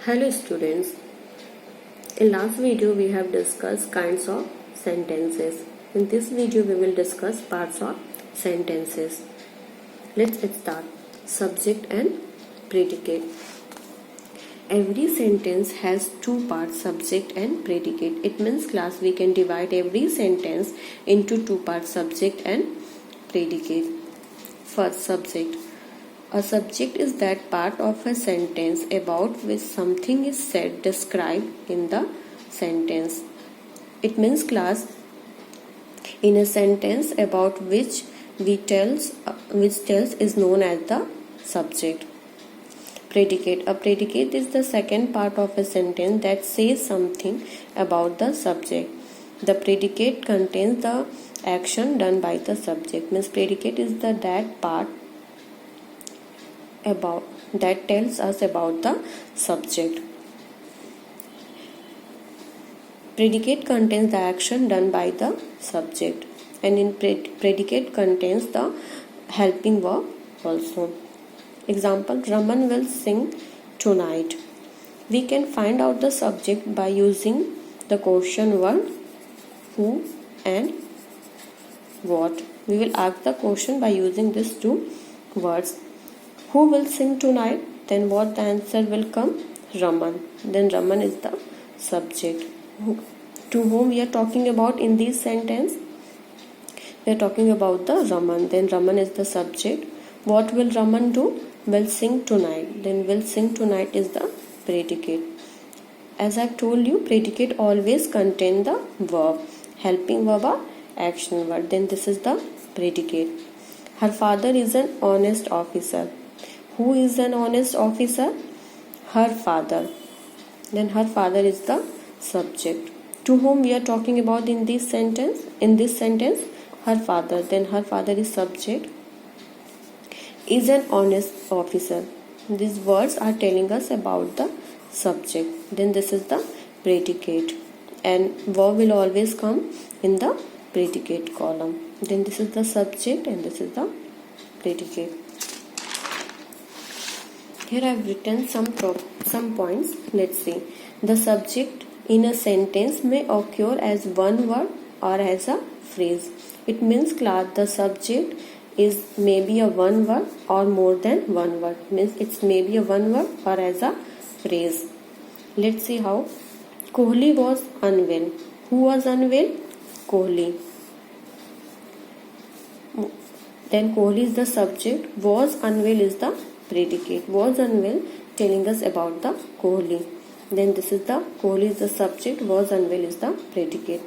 Hello students, in last video we have discussed kinds of sentences. In this video we will discuss parts of sentences. Let's start. Subject and predicate. Every sentence has two parts, subject and predicate. It means class we can divide every sentence into two parts, subject and predicate. First, subject. A subject is that part of a sentence about which something is said, described in the sentence. It means class, in a sentence about which tells is known as the subject. Predicate. A predicate is the second part of a sentence that says something about the subject. The predicate contains the action done by the subject. Means predicate is that part that tells us about the subject. Predicate contains the action done by the subject, and in predicate contains the helping verb also. Example, Raman will sing tonight. We can find out the subject by using the question word who and what. We will ask the question by using these two words. Who will sing tonight? Then what the answer will come? Raman. Then Raman is the subject. To whom we are talking about in this sentence? We are talking about the Raman. Then Raman is the subject. What will Raman do? Will sing tonight. Then will sing tonight is the predicate. As I told you, predicate always contain the verb. Helping verb or action word. Then this is the predicate. Her father is an honest officer. Who is an honest officer? Her father. Then her father is the subject. To whom we are talking about in this sentence? In this sentence, her father. Then her father is subject. Is an honest officer. These words are telling us about the subject. Then this is the predicate. And verb will always come in the predicate column. Then this is the subject and this is the predicate. Here I have written some points. Let's see. The subject in a sentence may occur as one word or as a phrase. It means class the subject is maybe a one word or more than one word. Means it's maybe a one word or as a phrase. Let's see how. Kohli was unwell. Who was unwell? Kohli. Then Kohli is the subject. Was unwell is the predicate. Was unwell telling us about the Kohli. Then this is the Kohli is the subject. Was unwell is the predicate.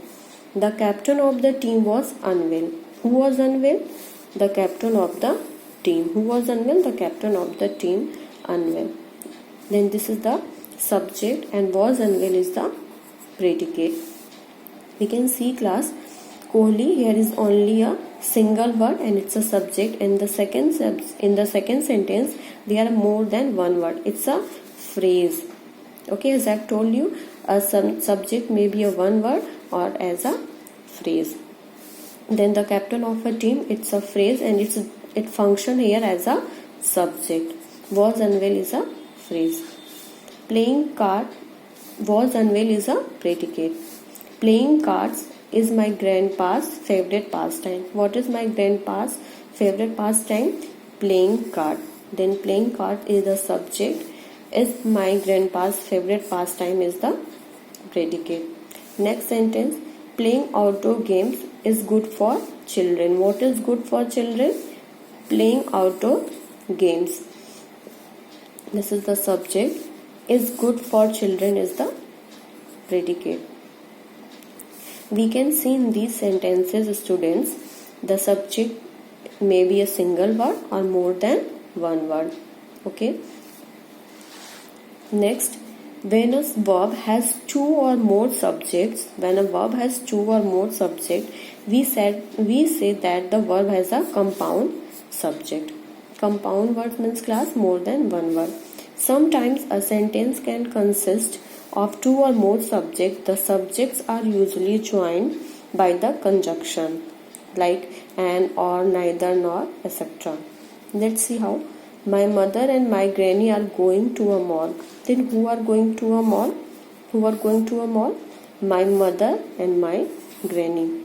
The captain of the team was unwell. Who was unwell? The captain of the team. Who was unwell? The captain of the team unwell. Then this is the subject and was unwell is the predicate. We can see class Kohli here is only a single word and it's a subject. In the second sentence there are more than one word. It's a phrase. Okay, as I've told you, a subject may be a one word or as a phrase. Then the captain of a team, it's a phrase and it function here as a subject. Was unwell is a phrase. Playing card, was unwell is a predicate. Playing cards is my grandpa's favorite pastime. What is my grandpa's favorite pastime? Playing card. Then playing card is the subject. Is my grandpa's favorite pastime is the predicate. Next sentence. Playing outdoor games is good for children. What is good for children? Playing outdoor games. This is the subject. Is good for children is the predicate. We can see in these sentences, students, the subject may be a single word or more than one word. Okay. Next, when a verb has two or more subjects, we say that the verb has a compound subject. Compound word means class more than one word. Sometimes a sentence can consist of two or more subjects. The subjects are usually joined by the conjunction like and, or, neither, nor, etc. Let's see how. My mother and my granny are going to a mall. Then who are going to a mall? Who are going to a mall? My mother and my granny.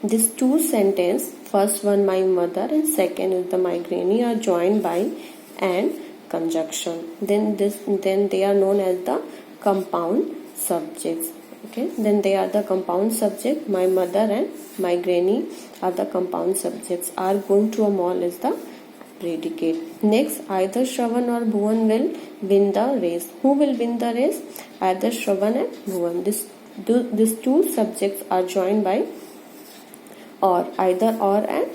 These two sentences, first one my mother and second is the my granny, are joined by and conjunction. Then they are known as the compound subjects. Okay, then they are the compound subject. My mother and my granny are the compound subjects. Are going to a mall is the predicate. Next, either Shravan or Bhuvan will win the race. Who will win the race? Either Shravan and Bhuvan. These two subjects are joined by or, either or and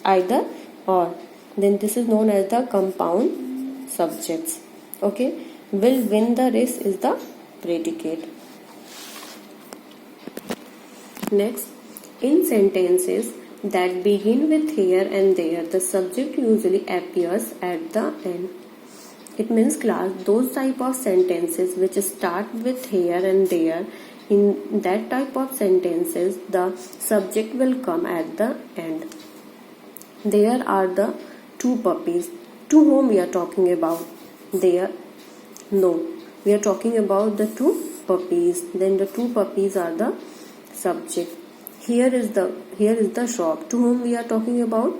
either or. Then this is known as the compound subjects. Okay, will win the race is the predicate. Next, in sentences that begin with here and there, the subject usually appears at the end. It means class, those type of sentences which start with here and there, in that type of sentences the subject will come at the end. There are the two puppies. To whom we are talking about? There? No, we are talking about the two puppies. Then the two puppies are the subject. Here is the shop. To whom we are talking about?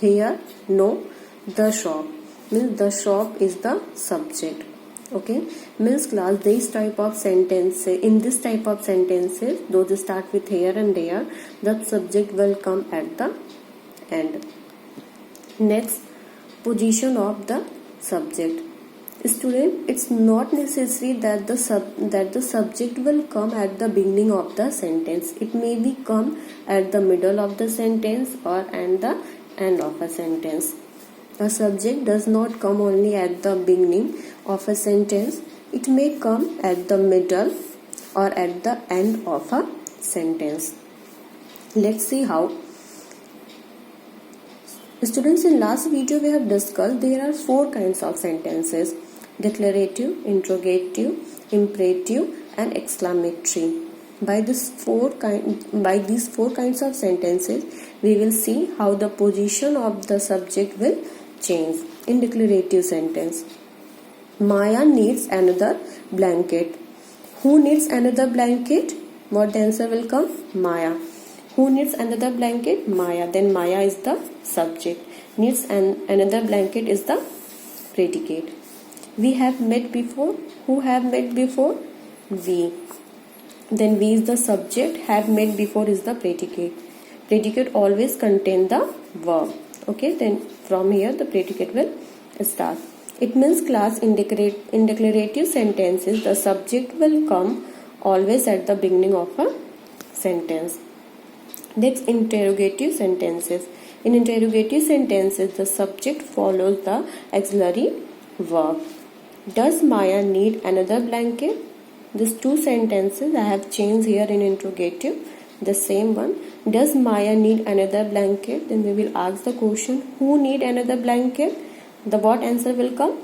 Here? No, the shop. Means the shop is the subject. Okay, means class, this type of sentence, in this type of sentences, those start with here and there, the subject will come at the end. Next, position of the subject. Student, it's not necessary that the subject will come at the beginning of the sentence. It may be come at the middle of the sentence or at the end of a sentence. A subject does not come only at the beginning of a sentence. It may come at the middle or at the end of a sentence. Let's see how. Students, in last video we have discussed there are four kinds of sentences: declarative, interrogative, imperative and exclamatory. By these four kinds of sentences, we will see how the position of the subject will change. In declarative sentence, Maya needs another blanket. Who needs another blanket? What the answer will come? Maya. Who needs another blanket? Maya. Then Maya is the subject. Needs another blanket is the predicate. We have met before. Who have met before? We. Then we is the subject. Have met before is the predicate. Predicate always contain the verb. Okay, then from here the predicate will start. It means class, in declarative sentences the subject will come always at the beginning of a sentence. Next, interrogative sentences. In interrogative sentences the subject follows the auxiliary verb. Does Maya need another blanket? These two sentences I have changed here in interrogative. The same one. Does Maya need another blanket? Then we will ask the question, who need another blanket? The what answer will come?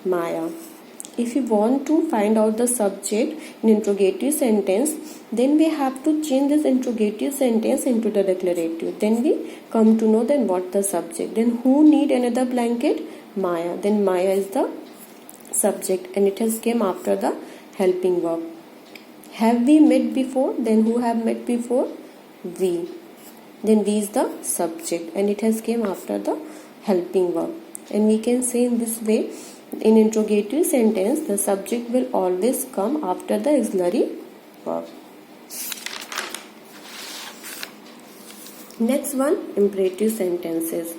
Maya. If you want to find out the subject in interrogative sentence, then we have to change this interrogative sentence into the declarative. Then we come to know then what the subject. Then who need another blanket? Maya. Then Maya is the subject and it has came after the helping verb. Have we met before? Then who have met before? We. Then we is the subject and it has came after the helping verb. And we can say in this way, in interrogative sentence the subject will always come after the auxiliary verb. Next one, imperative sentences.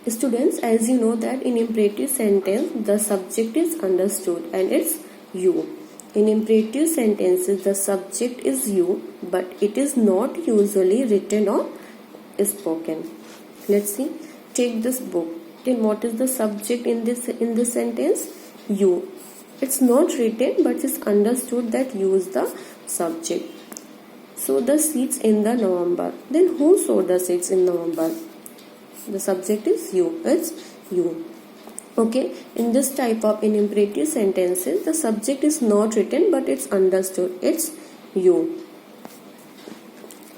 Students, as you know that in imperative sentence the subject is understood and it's you. In imperative sentences the subject is you, but it is not usually written or spoken. Let's see. Take this book. Then what is the subject in this sentence? You. It's not written but it's understood that you is the subject. Sow the seeds in the November. Then who sowed the seeds in November? The subject is you. It's you. Okay. In this type of in imperative sentences, the subject is not written but it's understood. It's you.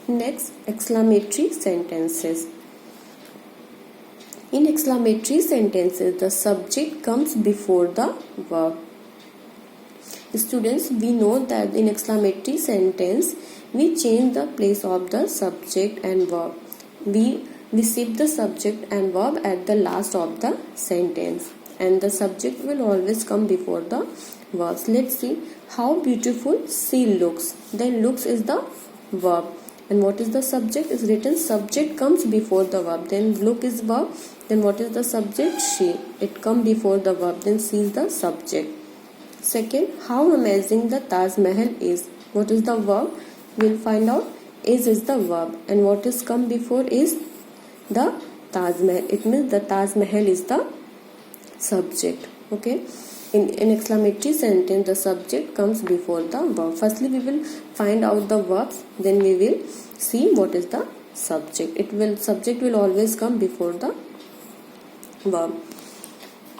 Next, exclamatory sentences. In exclamatory sentences, the subject comes before the verb. Students, we know that in exclamatory sentence, we change the place of the subject and verb. We shift the subject and verb at the last of the sentence, and the subject will always come before the verbs. Let's see how beautiful she looks. Then looks is the verb, and what is the subject? Is written subject comes before the verb. Then look is verb. Then what is the subject? She. It come before the verb. Then she is the subject. Second, how amazing the Taj Mahal is. What is the verb? We'll find out. Is the verb, and what is come before is the Taj Mahal. It means the Taj Mahal is the subject. Okay. In exclamatory sentence, the subject comes before the verb. Firstly, we will find out the verbs. Then we will see what is the subject. Subject will always come before the verb.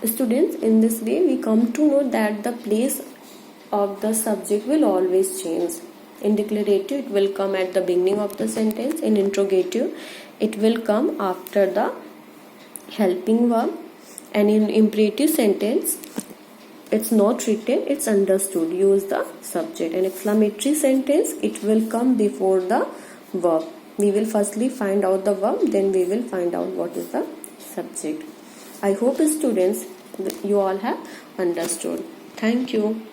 Students, in this way we come to know that the place of the subject will always change. In declarative, it will come at the beginning of the sentence. In interrogative, it will come after the helping verb. And in imperative sentence, it's not written, it's understood. Use the subject. And exclamatory sentence, it will come before the verb. We will firstly find out the verb, then we will find out what is the subject. I hope students, you all have understood. Thank you.